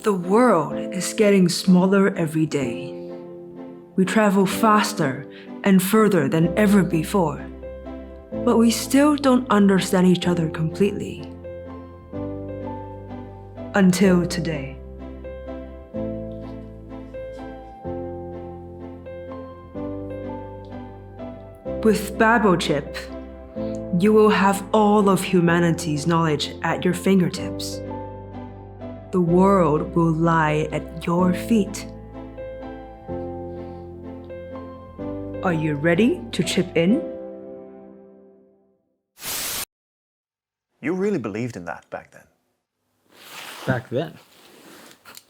The world is getting smaller every day. We travel faster and further than ever before, but we still don't understand each other completely. Until today. With BabelChip, you will have all of humanity's knowledge at your fingertips. The world will lie at your feet. Are you ready to chip in? You really believed in that back then? Back then?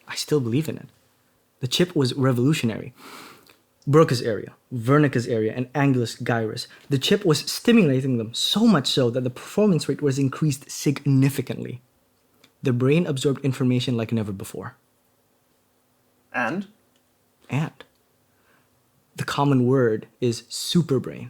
I still believe in it. The chip was revolutionary. Broca's area, Wernicke's area, and Angular's gyrus. The chip was stimulating them so much so that the performance rate was increased significantly. The brain absorbed information like never before. And? And the common word is superbrain.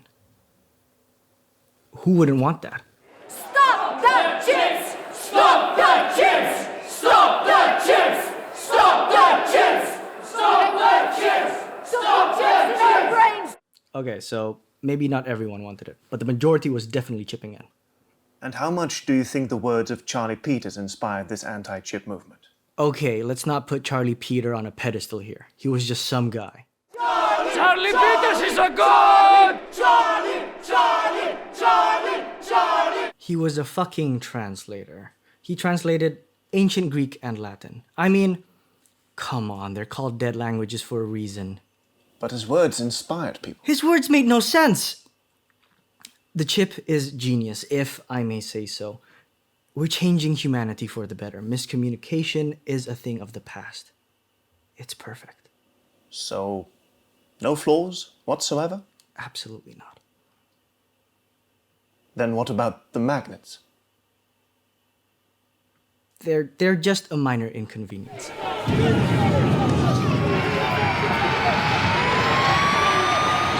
Who wouldn't want that? Stop the chips! Stop the chips! Stop the chips! Stop the chips! Stop the chips! Stop chips in our brains! Okay, so maybe not everyone wanted it, but the majority was definitely chipping in. And how much do you think the words of Charlie Peters inspired this anti-chip movement? Okay, let's not put Charlie Peter on a pedestal here. He was just some guy. Charlie Peters is a god! Charlie! Charlie! Charlie! Charlie! He was a fucking translator. He translated ancient Greek and Latin. I mean, come on, they're called dead languages for a reason. But his words inspired people. His words made no sense. The chip is genius, if I may say so. We're changing humanity for the better. Miscommunication is a thing of the past. It's perfect. So, no flaws whatsoever? Absolutely not. Then what about the magnets? They're just a minor inconvenience.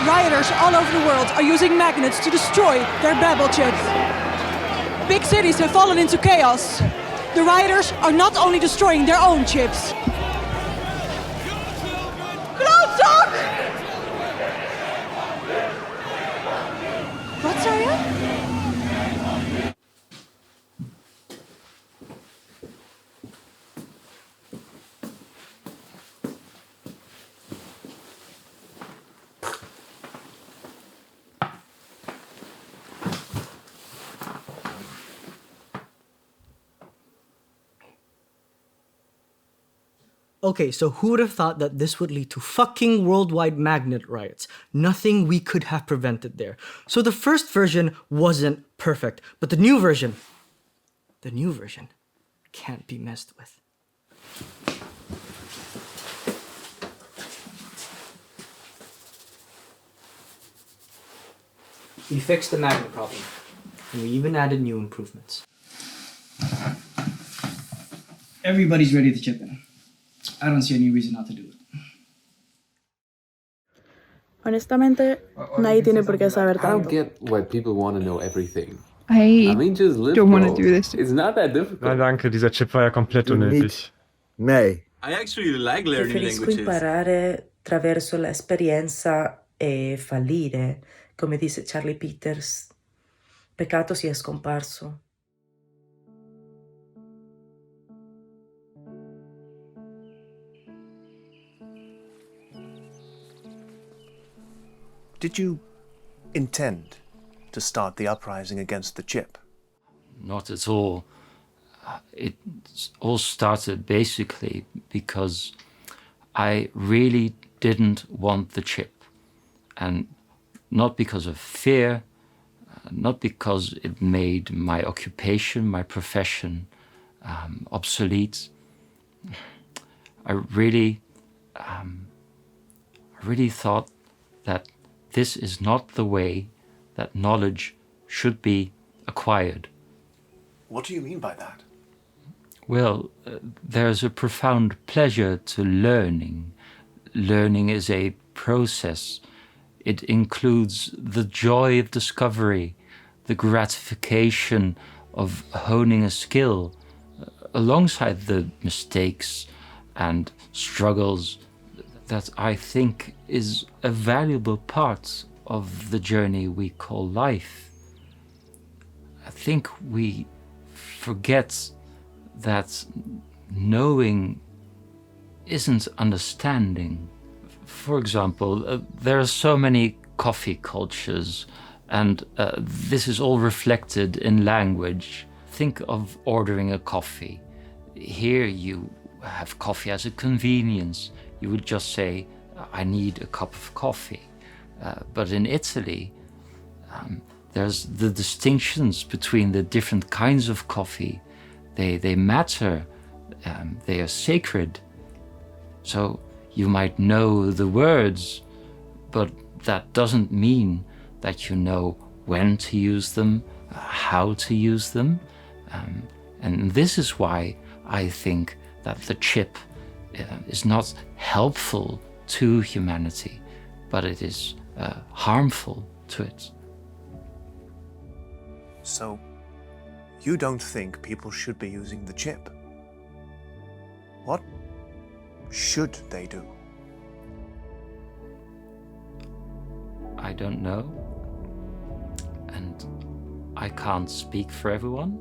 Rioters all over the world are using magnets to destroy their Babel chips. Big cities have fallen into chaos. The rioters are not only destroying their own chips. Klootzak! Wat zei je? Okay, so who would have thought that this would lead to fucking worldwide magnet riots? Nothing we could have prevented there. So the first version wasn't perfect, but the new version can't be messed with. We fixed the magnet problem, and we even added new improvements. Everybody's ready to chip in. I don't see any reason not to do it. Honestamente, nadie tiene por qué saber I don't tanto. get why people want to know everything. I mean, just live, don't want to bro. do this. It's not that difficult. Nein, danke, dieser Chip war ja komplett unnötig. Nee. I actually like learning Preferisco languages. imparare attraverso l'esperienza e fallire, come dice Charlie Peters. Peccato sia scomparso. Did you intend to start the uprising against the chip? Not at all. It all started basically because I really didn't want the chip. And not because of fear, not because it made my occupation, my profession obsolete. I really thought that this is not the way that knowledge should be acquired. What do you mean by that? Well, there's a profound pleasure to learning. Learning is a process. It includes the joy of discovery, the gratification of honing a skill, alongside the mistakes and struggles that I think is a valuable part of the journey we call life. I think we forget that knowing isn't understanding. For example, there are so many coffee cultures, and this is all reflected in language. Think of ordering a coffee. Here you have coffee as a convenience. You would just say, I need a cup of coffee. But in Italy, there's the distinctions between the different kinds of coffee. They matter, they are sacred. So you might know the words, but that doesn't mean that you know when to use them, how to use them. And this is why I think that the chip is not helpful to humanity, but it is harmful to it. So, you don't think people should be using the chip? What should they do? I don't know, and I can't speak for everyone,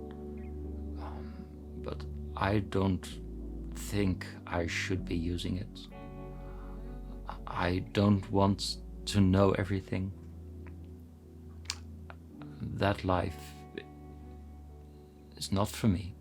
but I don't think I should be using it. I don't want to know everything. That life is not for me.